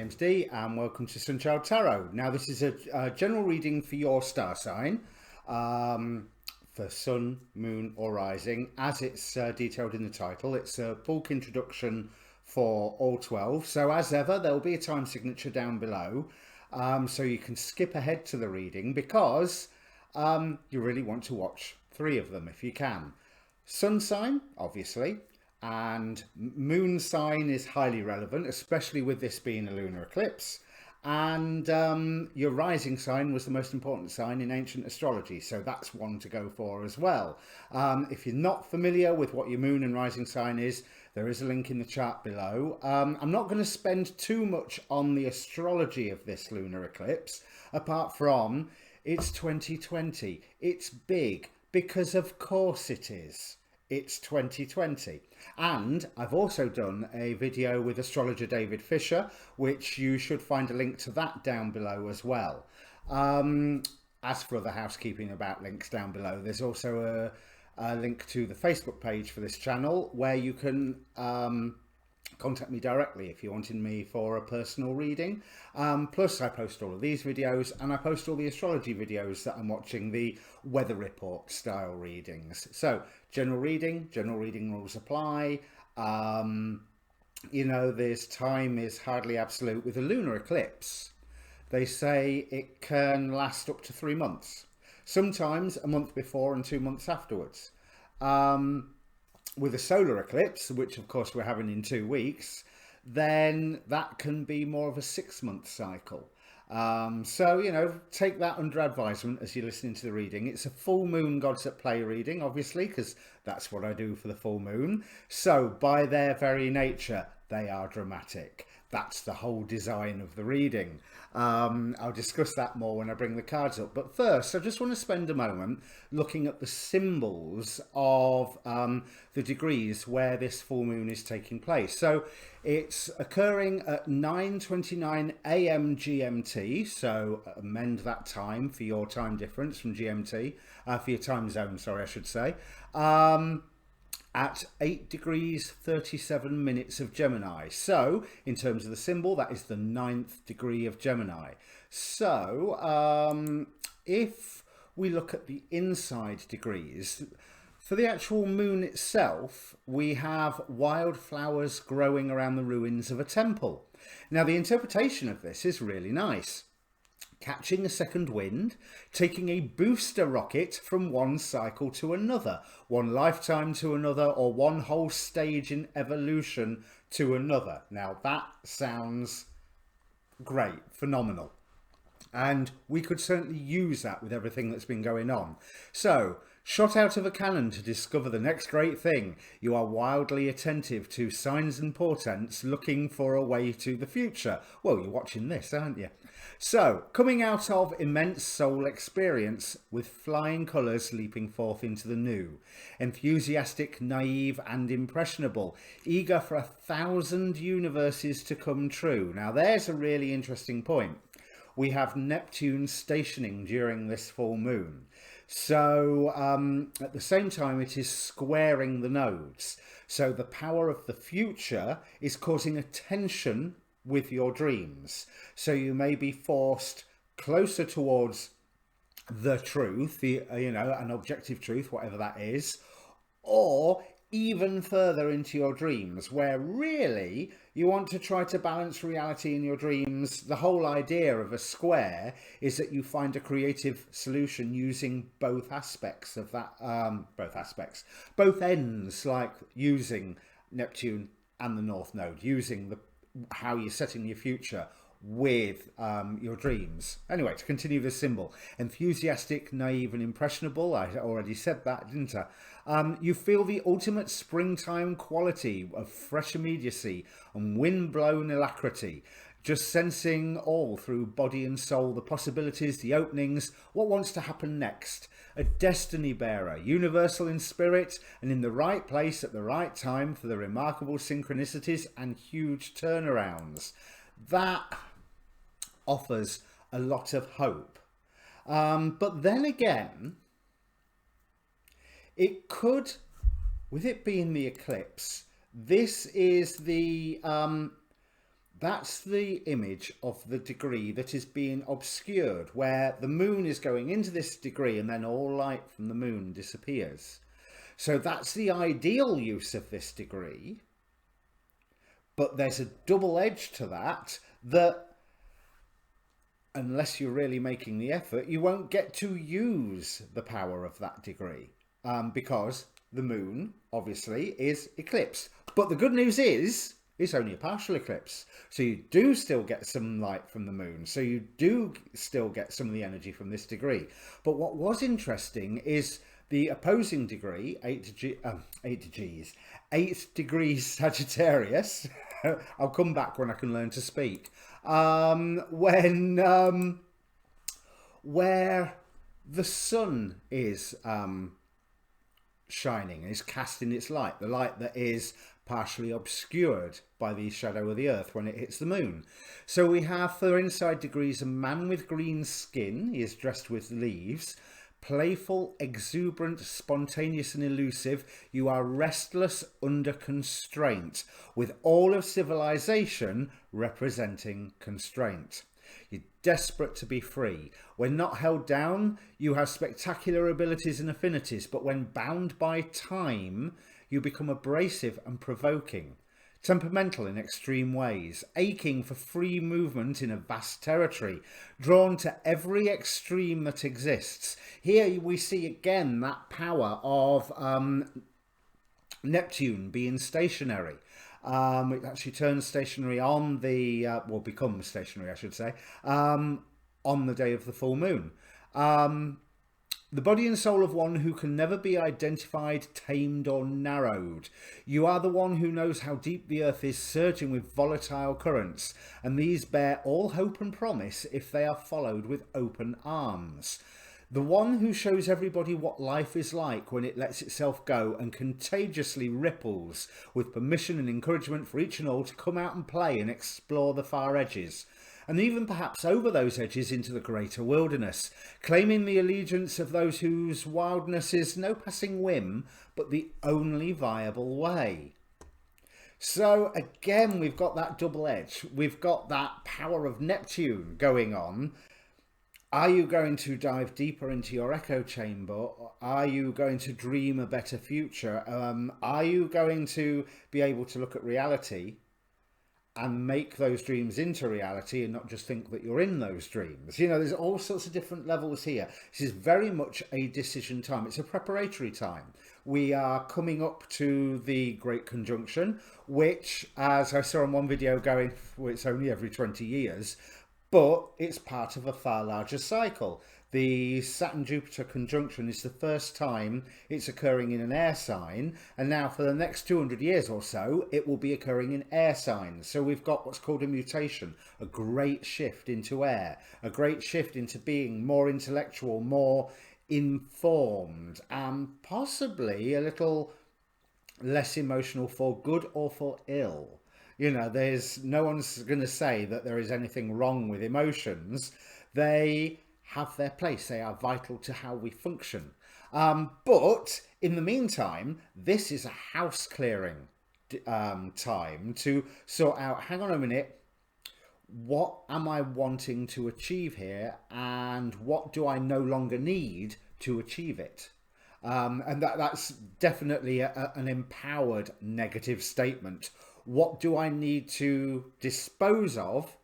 name's Dee and welcome to Untitled Tarot. Now this is a general reading for your star sign, for Sun, Moon or Rising. As it's detailed in the title, it's a bulk introduction for all 12. So as ever, there will be a time signature down below, so you can skip ahead to the reading because you really want to watch 3 of them if you can. Sun sign, obviously. And moon sign is highly relevant, especially with this being a lunar eclipse. And your rising sign was the most important sign in ancient astrology, so that's one to go for as well. If you're not familiar with what your moon and rising sign is, there is a link in the chart below. I'm not going to spend too much on the astrology of this lunar eclipse, apart from it's 2020. It's big, because of course it is. It's 2020. And I've also done a video with astrologer David Fisher, which you should find a link to that down below as well. As for other housekeeping about links down below, there's also a link to the Facebook page for this channel where you can contact me directly if you're wanting me for a personal reading. Plus I post all of these videos and I post all the astrology videos that I'm watching, the weather report style readings. So general reading rules apply. You know, this time is hardly absolute. With a lunar eclipse, they say it can last up to 3 months, sometimes a month before and 2 months afterwards. With a solar eclipse, which of course we're having in 2 weeks, then that can be more of a 6-month cycle. So, you know, take that under advisement as you're listening to the reading. It's a full moon gods at play reading, obviously, because that's what I do for the full moon. So by their very nature, they are dramatic. That's the whole design of the reading. I'll discuss that more when I bring the cards up. But first, I just want to spend a moment looking at the symbols of the degrees where this full moon is taking place. So it's occurring at 9:29 a.m. GMT. So amend that time for your time difference from GMT, for your time zone, sorry, I should say. At 8 degrees 37 minutes of Gemini. So in terms of the symbol, that is the 9th degree of Gemini. So if we look at the inside degrees, for the actual moon itself, we have wildflowers growing around the ruins of a temple. Now the interpretation of this is really nice. Catching a second wind, taking a booster rocket from one cycle to another, one lifetime to another, or one whole stage in evolution to another. Now that sounds great, phenomenal. And we could certainly use that with everything that's been going on. So, shot out of a cannon to discover the next great thing. You are wildly attentive to signs and portents, looking for a way to the future. Well, you're watching this, aren't you? So, coming out of immense soul experience with flying colours leaping forth into the new. Enthusiastic, naive and impressionable, eager for 1,000 universes to come true. Now, there's a really interesting point. We have Neptune stationing during this full moon. So at the same time, it is squaring the nodes. So the power of the future is causing a tension with your dreams. So you may be forced closer towards the truth, you know, an objective truth, whatever that is, or even further into your dreams, where really you want to try to balance reality in your dreams. The whole idea of a square is that you find a creative solution using both aspects of that, both ends, like using Neptune and the North Node, using how you're setting your future with your dreams. Anyway, to continue the symbol, enthusiastic, naive and impressionable. I already said that, didn't I? You feel the ultimate springtime quality of fresh immediacy and wind-blown alacrity, just sensing all through body and soul, the possibilities, the openings, what wants to happen next. A destiny bearer, universal in spirit and in the right place at the right time for the remarkable synchronicities and huge turnarounds. That offers a lot of hope. But then again, it could, with it being the eclipse, this is the That's the image of the degree that is being obscured, where the moon is going into this degree and then all light from the moon disappears. So that's the ideal use of this degree. But there's a double edge to that, that unless you're really making the effort, you won't get to use the power of that degree, because the moon obviously is eclipsed. But the good news is it's only a partial eclipse, so you do still get some light from the moon, so you do still get some of the energy from this degree. But what was interesting is the opposing degree, 8 degrees Sagittarius. I'll come back when I can learn to speak. Where the sun is shining and is casting its light, the light that is partially obscured by the shadow of the earth when it hits the moon. So we have, for inside degrees, a man with green skin. He is dressed with leaves. Playful, exuberant, spontaneous and elusive, you are restless under constraint, with all of civilization representing constraint. You're desperate to be free. When not held down, you have spectacular abilities and affinities, but when bound by time, you become abrasive and provoking. Temperamental in extreme ways, aching for free movement in a vast territory, drawn to every extreme that exists. Here we see again that power of Neptune being stationary. It actually turns stationary on the, well, becomes stationary, I should say, on the day of the full moon. The body and soul of one who can never be identified, tamed or narrowed. You are the one who knows how deep the earth is, surging with volatile currents, and these bear all hope and promise if they are followed with open arms. The one who shows everybody what life is like when it lets itself go and contagiously ripples, with permission and encouragement for each and all to come out and play and explore the far edges, and even perhaps over those edges into the greater wilderness, claiming the allegiance of those whose wildness is no passing whim, but the only viable way. So again, we've got that double edge. We've got that power of Neptune going on. Are you going to dive deeper into your echo chamber? Are you going to dream a better future? Are you going to be able to look at reality and make those dreams into reality and not just think that you're in those dreams? You know, there's all sorts of different levels here. This is very much a decision time. It's a preparatory time. We are coming up to the Great Conjunction, which, as I saw in one video going, well, it's only every 20 years, but it's part of a far larger cycle. The Saturn-Jupiter conjunction is the first time it's occurring in an air sign, and now for the next 200 years or so, it will be occurring in air signs. So we've got what's called a mutation, a great shift into air, a great shift into being more intellectual, more informed, and possibly a little less emotional, for good or for ill. You know, there's no one's going to say that there is anything wrong with emotions. They have their place. They are vital to how we function. But in the meantime, this is a house clearing time to sort out, hang on a minute, what am I wanting to achieve here, and what do I no longer need to achieve it? And that's definitely an empowered negative statement. What do I need to dispose of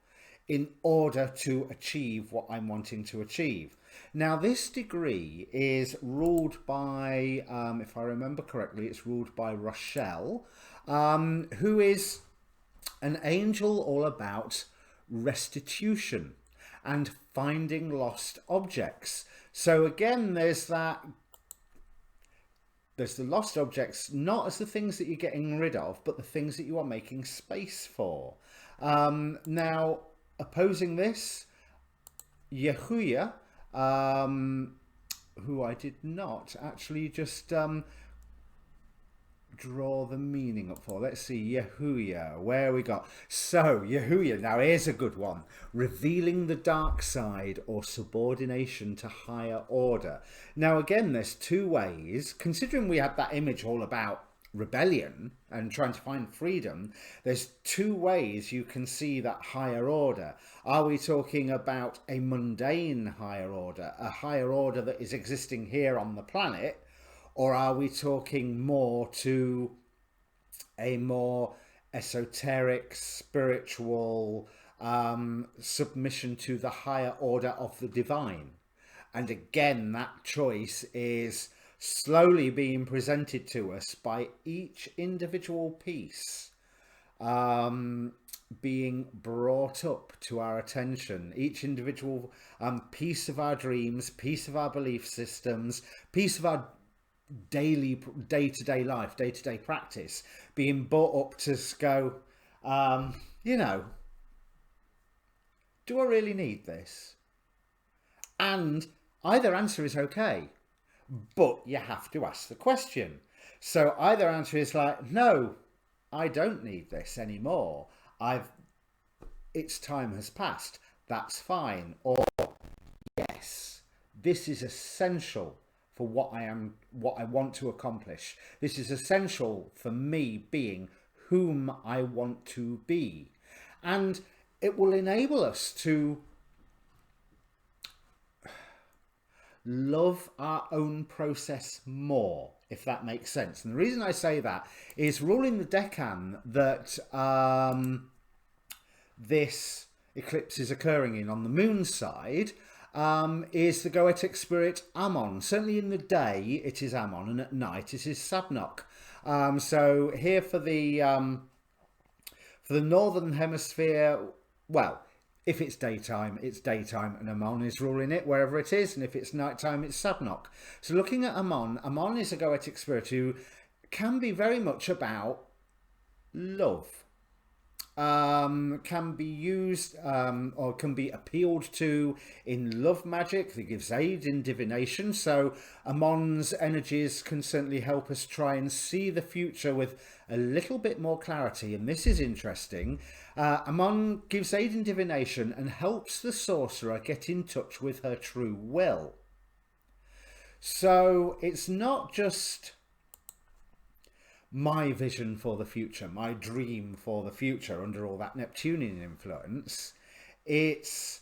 in order to achieve what I'm wanting to achieve? Now, this degree is ruled by, if I remember correctly, it's ruled by Rochelle, who is an angel all about restitution and finding lost objects. So again, there's the lost objects, not as the things that you're getting rid of, but the things that you are making space for. Now, opposing this, Yehuya, who I did not actually just draw the meaning up for. Let's see, Yehuya, where we got? So, Yehuya, now here's a good one. Revealing the dark side or subordination to higher order. Now, again, there's two ways. Considering we had that image all about rebellion and trying to find freedom, there's two ways you can see that higher order. Are we talking about a mundane higher order, a higher order that is existing here on the planet, or are we talking more to a more esoteric, spiritual submission to the higher order of the divine? And again, that choice is slowly being presented to us by each individual piece being brought up to our attention, each individual piece of our dreams, piece of our belief systems, piece of our day-to-day life, day-to-day practice being brought up to go, you know, do I really need this? And either answer is okay, but you have to ask the question. So either answer is like, no, I don't need this anymore. Its time has passed. That's fine. Or yes, this is essential for what I want to accomplish. This is essential for me being whom I want to be. And it will enable us to love our own process more, if that makes sense. And the reason I say that is ruling the decan that this eclipse is occurring in on the moon side is the goetic spirit Ammon. Certainly in the day it is Ammon, and at night it is Sabnok. So here for the northern hemisphere, well, if it's daytime and Ammon is ruling it wherever it is, and if it's nighttime it's Sabnok. So looking at Ammon is a goetic spirit who can be very much about love. Can be used or can be appealed to in love magic that gives aid in divination. So Ammon's energies can certainly help us try and see the future with a little bit more clarity. And this is interesting. Ammon gives aid in divination and helps the sorcerer get in touch with her true will. So it's not just my vision for the future, my dream for the future under all that Neptunian influence. It's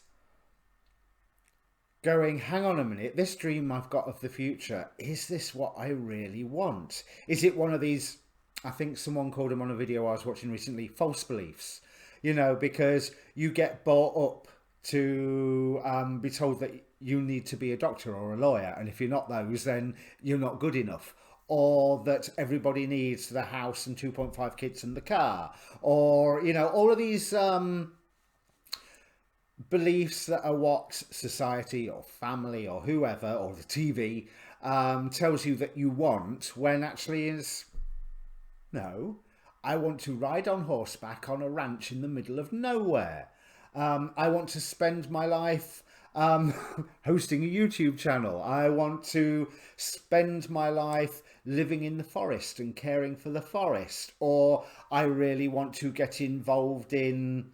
going, hang on a minute, this dream I've got of the future, is this what I really want? Is it one of these, I think someone called them on a video I was watching recently, false beliefs? You know, because you get brought up to be told that you need to be a doctor or a lawyer, and if you're not those, then you're not good enough. Or that everybody needs the house and 2.5 kids and the car. Or, you know, all of these beliefs that are what society or family or whoever or the TV tells you that you want, when actually is, no, I want to ride on horseback on a ranch in the middle of nowhere. I want to spend my life hosting a YouTube channel. I want to spend my life living in the forest and caring for the forest. Or I really want to get involved in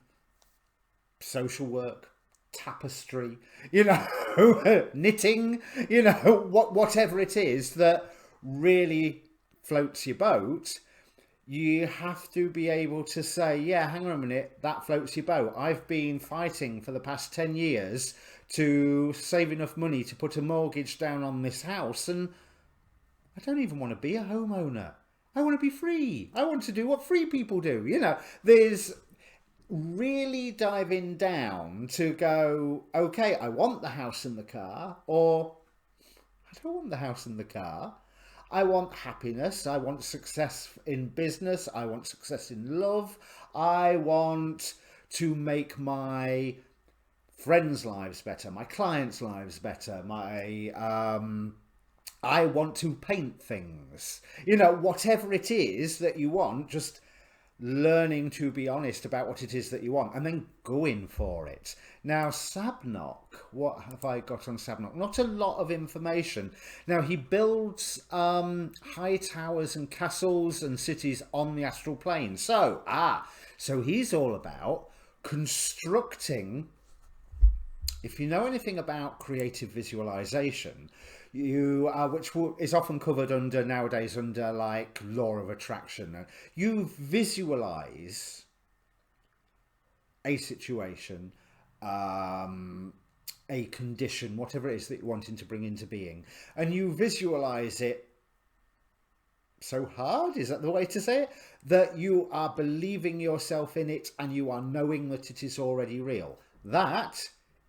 social work, tapestry, you know, knitting, you know, whatever it is that really floats your boat. You have to be able to say, yeah, hang on a minute, that floats your boat. I've been fighting for the past 10 years to save enough money to put a mortgage down on this house, and I don't even want to be a homeowner. I want to be free. I want to do what free people do. You know, there's really diving down to go, okay, I want the house and the car, or I don't want the house and the car. I want happiness. I want success in business. I want success in love. I want to make my friends' lives better, my clients' lives better. I want to paint things. You know, whatever it is that you want, just learning to be honest about what it is that you want and then going for it. Now, Sabnok, what have I got on Sabnok? Not a lot of information. Now, he builds high towers and castles and cities on the astral plane. So he's all about constructing. If you know anything about creative visualization, which is often covered nowadays under like law of attraction. You visualize a situation, a condition, whatever it is that you're wanting to bring into being, and you visualize it so hard, is that the way to say it, that you are believing yourself in it and you are knowing that it is already real. That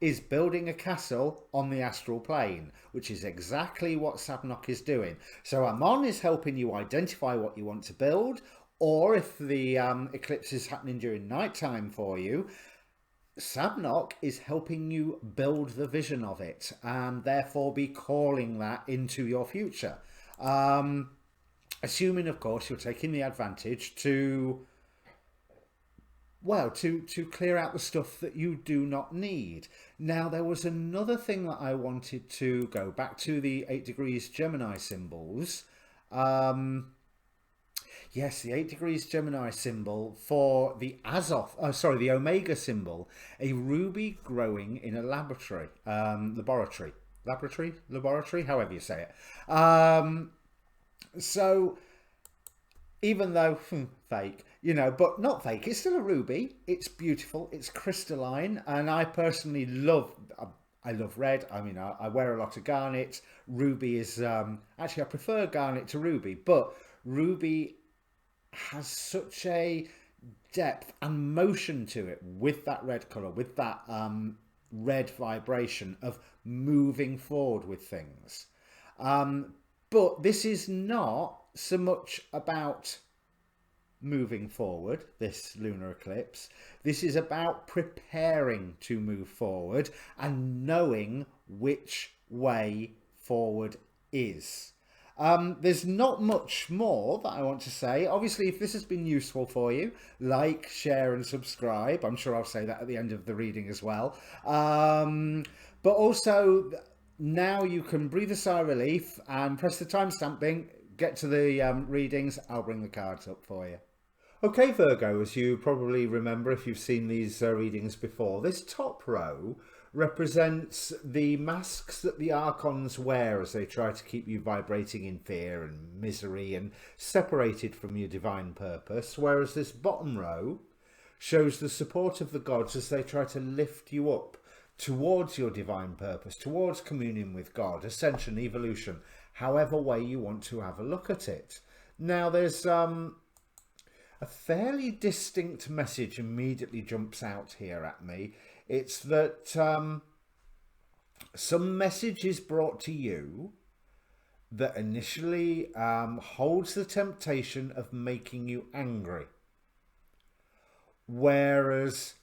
is building a castle on the astral plane, which is exactly what Sabnok is doing. So Amon is helping you identify what you want to build, or if the eclipse is happening during nighttime for you, Sabnok is helping you build the vision of it and therefore be calling that into your future. Assuming, of course, you're taking the advantage to, well, to clear out the stuff that you do not need. Now, there was another thing that I wanted to go back to, the 8 degrees Gemini symbols. Yes, the 8 degrees Gemini symbol for the the Omega symbol, a ruby growing in a laboratory, however you say it. So even though fake, but not fake, it's still a ruby. It's beautiful, it's crystalline, and I personally love red. I mean, I wear a lot of garnet. Ruby is actually, I prefer garnet to ruby, but ruby has such a depth and motion to it with that red color, with that red vibration of moving forward with things. But this is not so much about moving forward, this lunar eclipse. This is about preparing to move forward and knowing which way forward is. There's not much more that I want to say. Obviously, if this has been useful for you, like, share and subscribe. I'm sure I'll say that at the end of the reading as well. But also, now you can breathe a sigh of relief and press the timestamp thing, get to the readings. I'll bring the cards up for you. Okay, Virgo, as you probably remember if you've seen these readings before, this top row represents the masks that the archons wear as they try to keep you vibrating in fear and misery and separated from your divine purpose, whereas this bottom row shows the support of the gods as they try to lift you up towards your divine purpose, towards communion with God, ascension, evolution, however way you want to have a look at it. Now, there's a fairly distinct message immediately jumps out here at me. It's that some message is brought to you that initially holds the temptation of making you angry, whereas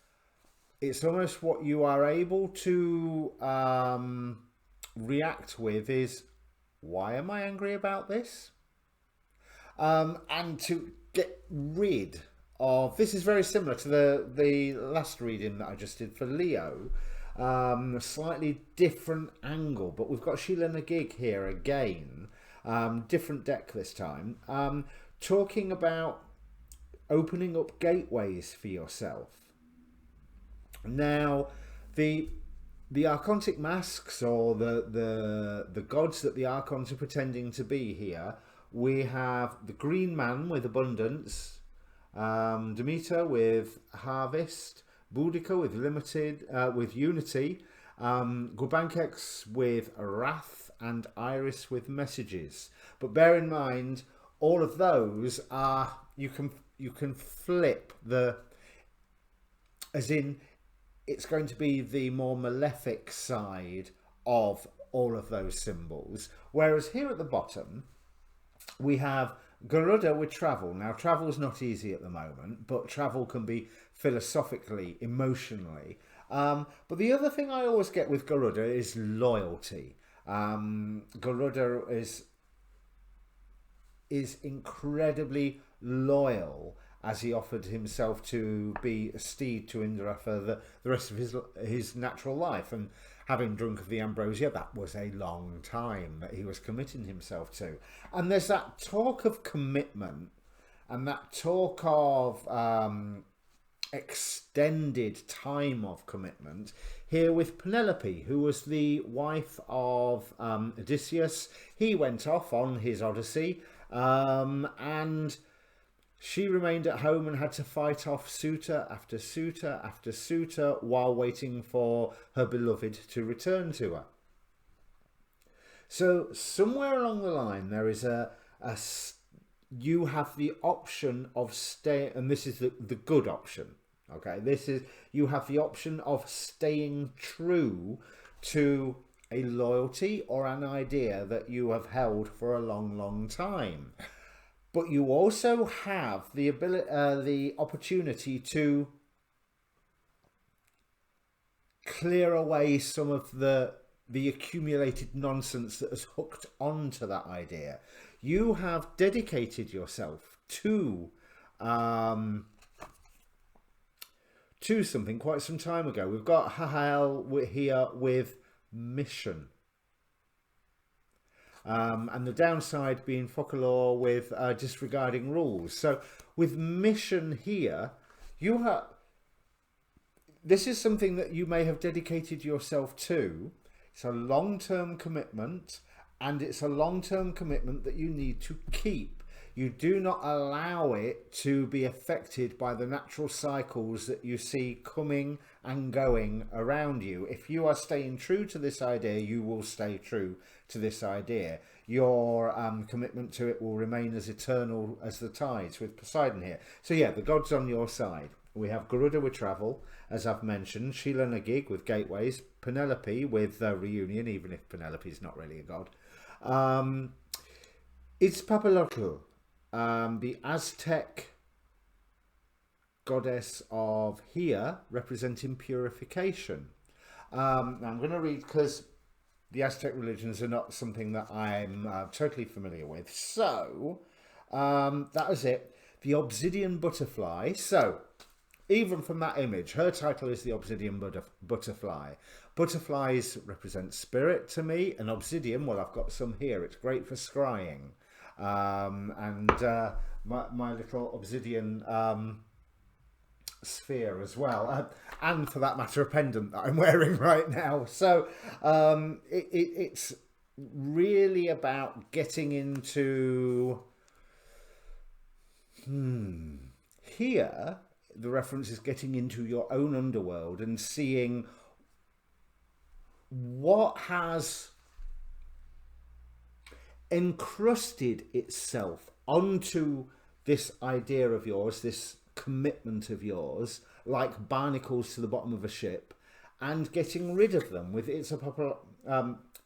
it's almost what you are able to react with is, why am I angry about this? And to get rid of, this is very similar to the last reading that I just did for Leo, a slightly different angle, but we've got Sheila Nagig here again, different deck this time, talking about opening up gateways for yourself. Now, the archontic masks, or the gods that the archons are pretending to be here, we have the Green Man with abundance, Demeter with harvest, Boudica with limited, with unity, Gurbankhex with wrath, and Iris with messages. But bear in mind, all of those are, you can flip the, as in, it's going to be the more malefic side of all of those symbols. Whereas here at the bottom, we have Garuda with travel. Now, travel is not easy at the moment, but travel can be philosophically, emotionally. But the other thing I always get with Garuda is loyalty. Garuda is incredibly loyal, as he offered himself to be a steed to Indra for the rest of his natural life. And having drunk of the ambrosia, that was a long time that he was committing himself to. And there's that talk of commitment and that talk of extended time of commitment. Here with Penelope, who was the wife of Odysseus. He went off on his Odyssey, and she remained at home and had to fight off suitor after suitor after suitor while waiting for her beloved to return to her. So somewhere along the line there is you have the option of staying, and this is the good option. Okay, you have the option of staying true to a loyalty or an idea that you have held for a long, long time. But you also have the ability, the opportunity to clear away some of the accumulated nonsense that has hooked onto that idea. You have dedicated yourself to something quite some time ago. We've got Hahel here with mission. And the downside being Focalor with disregarding rules. So with mission here, this is something that you may have dedicated yourself to. It's a long-term commitment, and it's a long-term commitment that you need to keep. You do not allow it to be affected by the natural cycles that you see coming and going around you. If you are staying true to this idea, you will stay true to this idea. Your commitment to it will remain as eternal as the tides with Poseidon here. So yeah, the god's on your side. We have Garuda with travel, as I've mentioned, Sheila Nagig with gateways, Penelope with reunion, even if Penelope is not really a god. It's Papalotl, the Aztec goddess of here, representing purification. Now I'm going to read, because the Aztec religions are not something that I'm totally familiar with. So that is it. The obsidian butterfly. So even from that image, her title is the obsidian butterfly. Butterflies represent spirit to me, and obsidian, well, I've got some here. It's great for scrying. My little obsidian sphere as well, and for that matter a pendant that I'm wearing right now. So it's really about getting into here the reference is getting into your own underworld and seeing what has encrusted itself onto this idea of yours, this commitment of yours, like barnacles to the bottom of a ship, and getting rid of them with its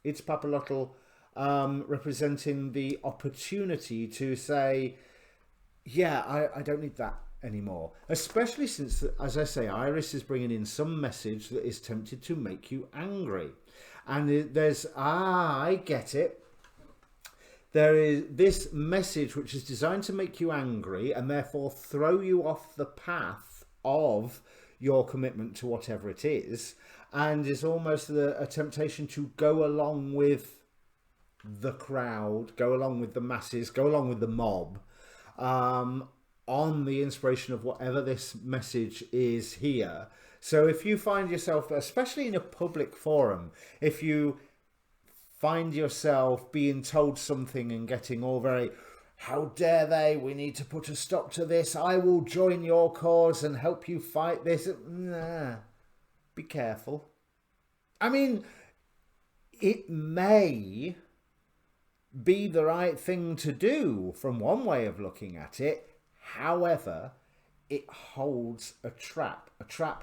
papalotl representing the opportunity to say, yeah, I don't need that anymore. Especially since, as I say, Iris is bringing in some message that is tempted to make you angry. And there's, I get it. There is this message which is designed to make you angry and therefore throw you off the path of your commitment to whatever it is, and is almost a temptation to go along with the crowd, go along with the masses, go along with the mob, on the inspiration of whatever this message is here. So if you find yourself, especially in a public forum, if you find yourself being told something and getting all very, how dare they, we need to put a stop to this, I will join your cause and help you fight this. Nah, be careful. I mean, it may be the right thing to do from one way of looking at it. However, it holds a trap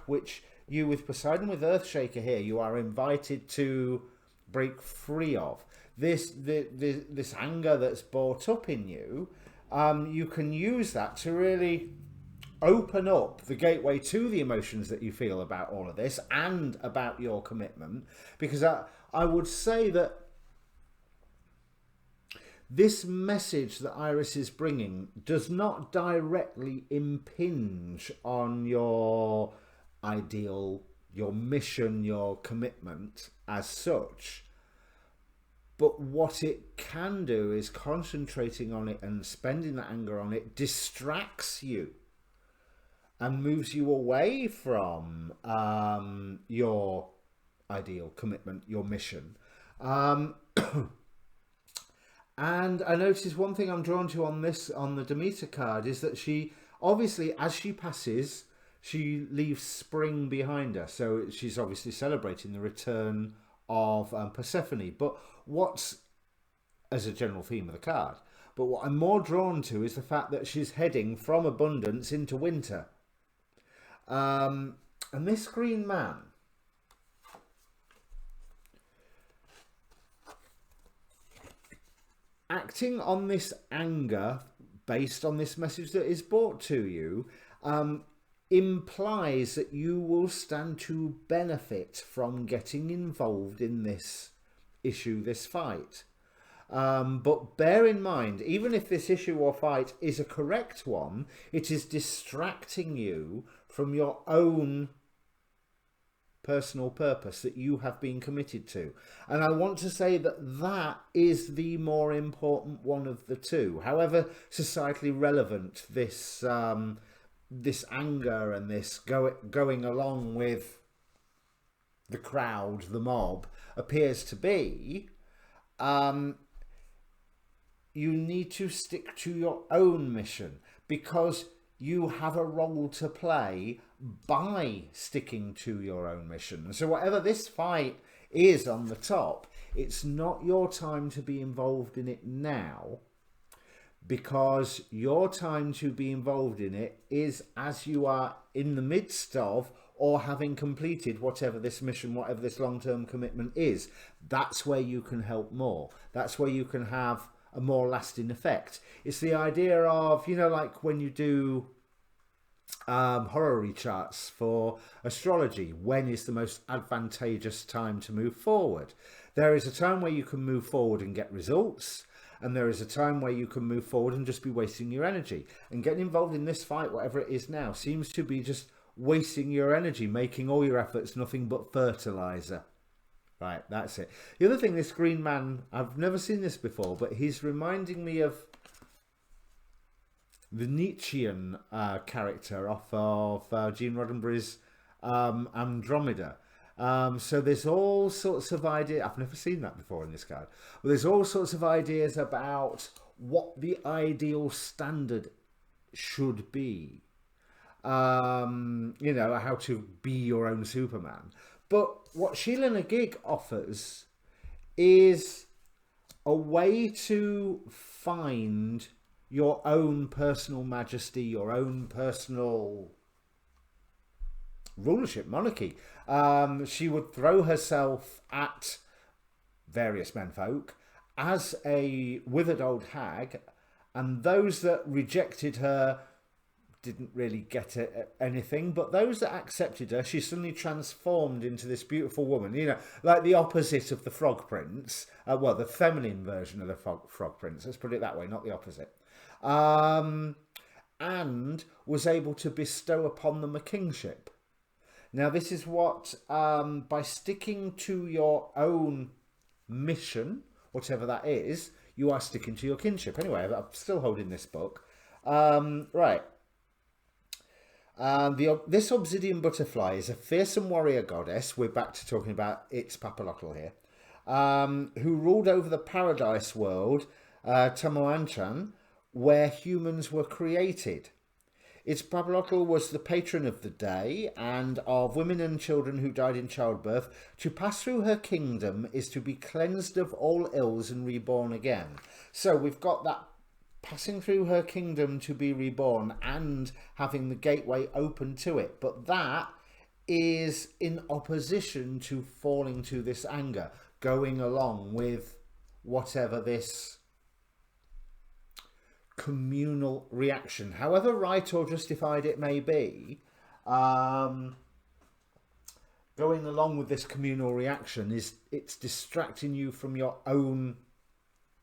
which you, with Poseidon with Earthshaker here, you are invited to break free of. This anger that's brought up in you, you can use that to really open up the gateway to the emotions that you feel about all of this and about your commitment, because I would say that this message that Iris is bringing does not directly impinge on your ideal, your mission, your commitment as such. But what it can do is concentrating on it and spending that anger on it distracts you and moves you away from your ideal commitment, your mission. And I notice one thing I'm drawn to on the Demeter card, is that she obviously, as she passes, she leaves spring behind her. So she's obviously celebrating the return of Persephone. But what's, as a general theme of the card, but what I'm more drawn to is the fact that she's heading from abundance into winter. And this green man, acting on this anger based on this message that is brought to you, implies that you will stand to benefit from getting involved in this issue, this fight. But bear in mind, even if this issue or fight is a correct one, it is distracting you from your own personal purpose that you have been committed to. And I want to say that that is the more important one of the two. However societally relevant this this anger and this going along with the crowd, the mob, appears to be, you need to stick to your own mission, because you have a role to play by sticking to your own mission. So whatever this fight is on the top, it's not your time to be involved in it now, because your time to be involved in it is as you are in the midst of, or having completed whatever this mission, whatever this long-term commitment is. That's where you can help more. That's where you can have a more lasting effect. It's the idea of, you know, like when you do horary charts for astrology, when is the most advantageous time to move forward? There is a time where you can move forward and get results, and there is a time where you can move forward and just be wasting your energy. And getting involved in this fight, whatever it is now, seems to be just wasting your energy, making all your efforts nothing but fertilizer. Right, that's it. The other thing, this green man, I've never seen this before, but he's reminding me of the Nietzschean character off of Gene Roddenberry's Andromeda. So there's all sorts of ideas. I've never seen that before in this card. But there's all sorts of ideas about what the ideal standard should be. You know, how to be your own Superman. But what Sheila Nagig offers is a way to find your own personal majesty, your own personal rulership, monarchy. She would throw herself at various menfolk as a withered old hag, and those that rejected her didn't really get anything, but those that accepted her, she suddenly transformed into this beautiful woman, you know, like the opposite of the Frog Prince. Well, the feminine version of the Frog Prince, let's put it that way, not the opposite. And was able to bestow upon them a kingship. Now, this is what, by sticking to your own mission, whatever that is, you are sticking to your kinship. Anyway, I'm still holding this book. Right. This obsidian butterfly is a fearsome warrior goddess. We're back to talking about its papalotl here. Who ruled over the paradise world, Tamoanchan, where humans were created. Its papalotl was the patron of the day and of women and children who died in childbirth. To pass through her kingdom is to be cleansed of all ills and reborn again. So we've got that passing through her kingdom to be reborn and having the gateway open to it. But that is in opposition to falling to this anger, going along with whatever this communal reaction, however right or justified it may be, going along with this communal reaction it's distracting you from your own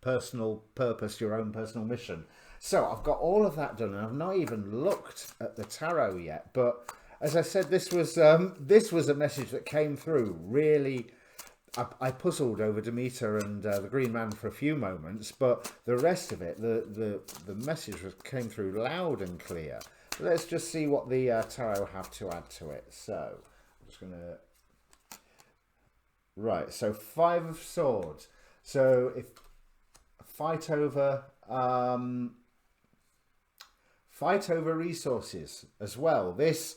personal purpose, your own personal mission. So I've got all of that done, and I've not even looked at the tarot yet. But as I said, this was a message that came through really. I puzzled over Demeter and the Green Man for a few moments, but the rest of it, the message came through loud and clear. let's just see what the tarot have to add to it. So I'm just going to... Right, so 5 of Swords. So if fight over resources as well. This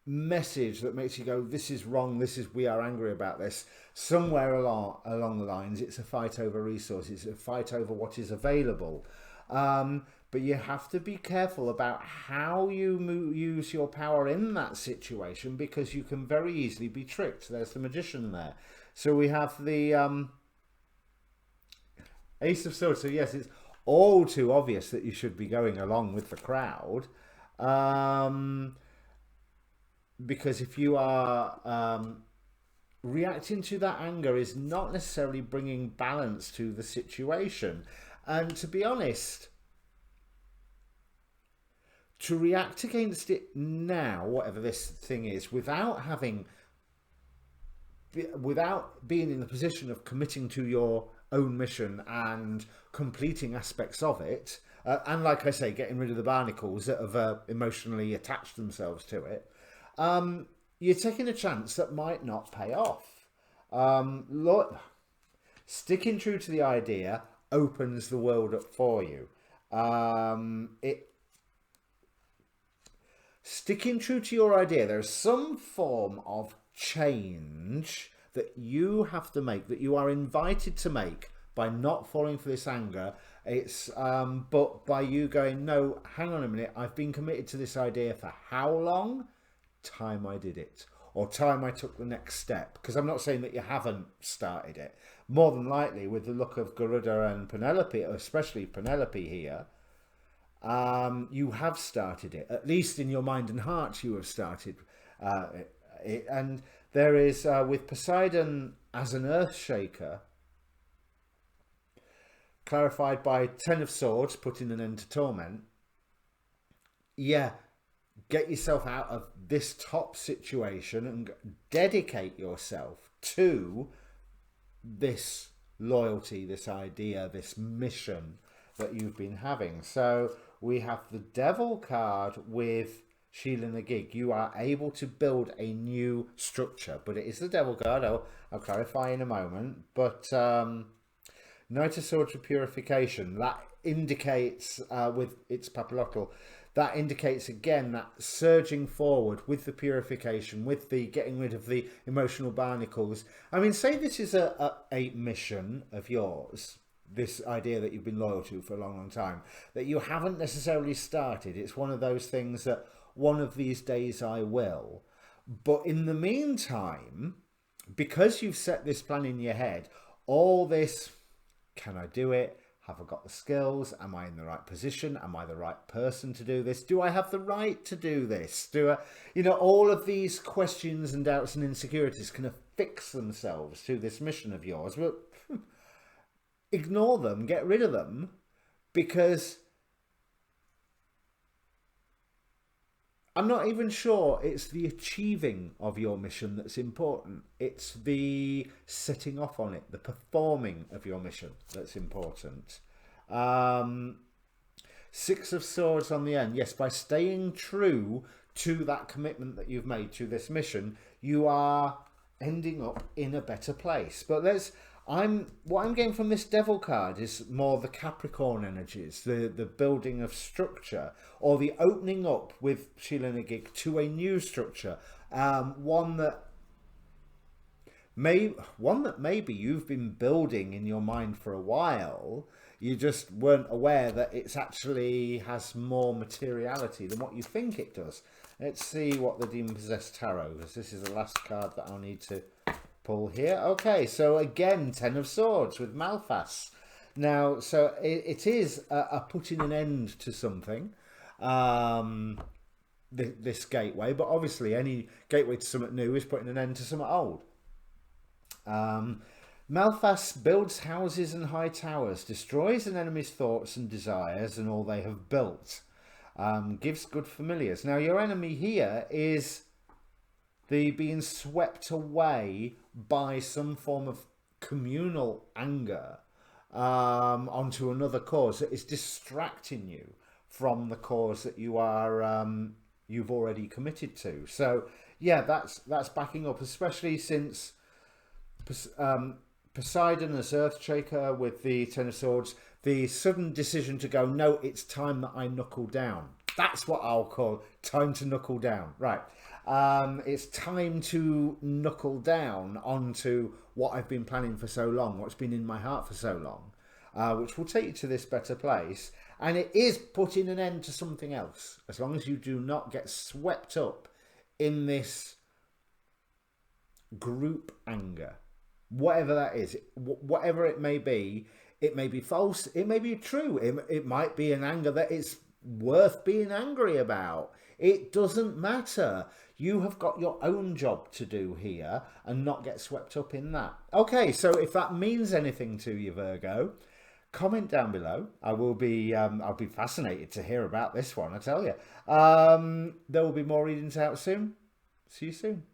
message that makes you go, this is wrong, we are angry about this. Somewhere along the lines, it's a fight over resources, it's a fight over what is available. But you have to be careful about how you use your power in that situation, because you can very easily be tricked. There's the Magician there. So we have the Ace of Swords. So yes, it's all too obvious that you should be going along with the crowd. Because if you are reacting to that anger is not necessarily bringing balance to the situation. And to be honest, to react against it now, whatever this thing is, without being in the position of committing to your own mission and completing aspects of it, and like I say, getting rid of the barnacles that have emotionally attached themselves to it, you're taking a chance that might not pay off. Look, sticking true to the idea opens the world up for you. Sticking true to your idea, there's some form of change that you have to make, that you are invited to make by not falling for this anger. It's but by you going, no, hang on a minute, I've been committed to this idea for how long? Time I did it, or time I took the next step. Because I'm not saying that you haven't started it. More than likely, with the look of Garuda and Penelope, especially Penelope here, you have started it. At least in your mind and heart, you have started it. And there is, with Poseidon as an earth shaker, clarified by 10 of Swords, putting an end to torment. Yeah, get yourself out of this top situation and dedicate yourself to this loyalty, this idea, this mission that you've been having. So we have the Devil card with Sheila and the Gig. You are able to build a new structure, but it is the Devil card. I'll clarify in a moment. But Knight of Swords for purification, that indicates with its papillotal, that indicates again that surging forward with the purification, with the getting rid of the emotional barnacles. I mean, say this is a mission of yours, this idea that you've been loyal to for a long time, that you haven't necessarily started. It's one of those things that one of these days I will. But in the meantime, because you've set this plan in your head, all this, can I do it? Have I got the skills? Am I in the right position? Am I the right person to do this? Do I have the right to do this? Do I, you know, all of these questions and doubts and insecurities can affix themselves to this mission of yours. But ignore them, get rid of them, because I'm not even sure it's the achieving of your mission that's important. It's the setting off on it, the performing of your mission that's important. 6 of Swords on the end. Yes, by staying true to that commitment that you've made to this mission, you are ending up in a better place. But what I'm getting from this Devil card is more the Capricorn energies, the building of structure, or the opening up with Sheila and a Gig to a new structure, one that maybe you've been building in your mind for a while. You just weren't aware that it's actually has more materiality than what you think it does. Let's see what the Demon Possessed Tarot, because this is the last card that I'll need to pull here. Okay, so again, 10 of Swords with Malphas. Now, so it is a putting an end to something, this gateway, but obviously any gateway to something new is putting an end to something old. Malphas builds houses and high towers, destroys an enemy's thoughts and desires and all they have built, gives good familiars. Now, your enemy here is the being swept away by some form of communal anger onto another cause that is distracting you from the cause that you are you've already committed to. So yeah, that's backing up, especially since Poseidon as Earthshaker with the Ten of Swords, the sudden decision to go, no, it's time that I knuckle down. That's what I'll call time to knuckle down. Right. It's time to knuckle down onto what I've been planning for so long, what's been in my heart for so long, which will take you to this better place. And it is putting an end to something else, as long as you do not get swept up in this group anger. Whatever that is, whatever it may be false, it may be true, it might be an anger that it's worth being angry about. It doesn't matter. You have got your own job to do here and not get swept up in that. Okay, so if that means anything to you, Virgo, comment down below. I'll be fascinated to hear about this one, I tell you. There will be more readings out soon. See you soon.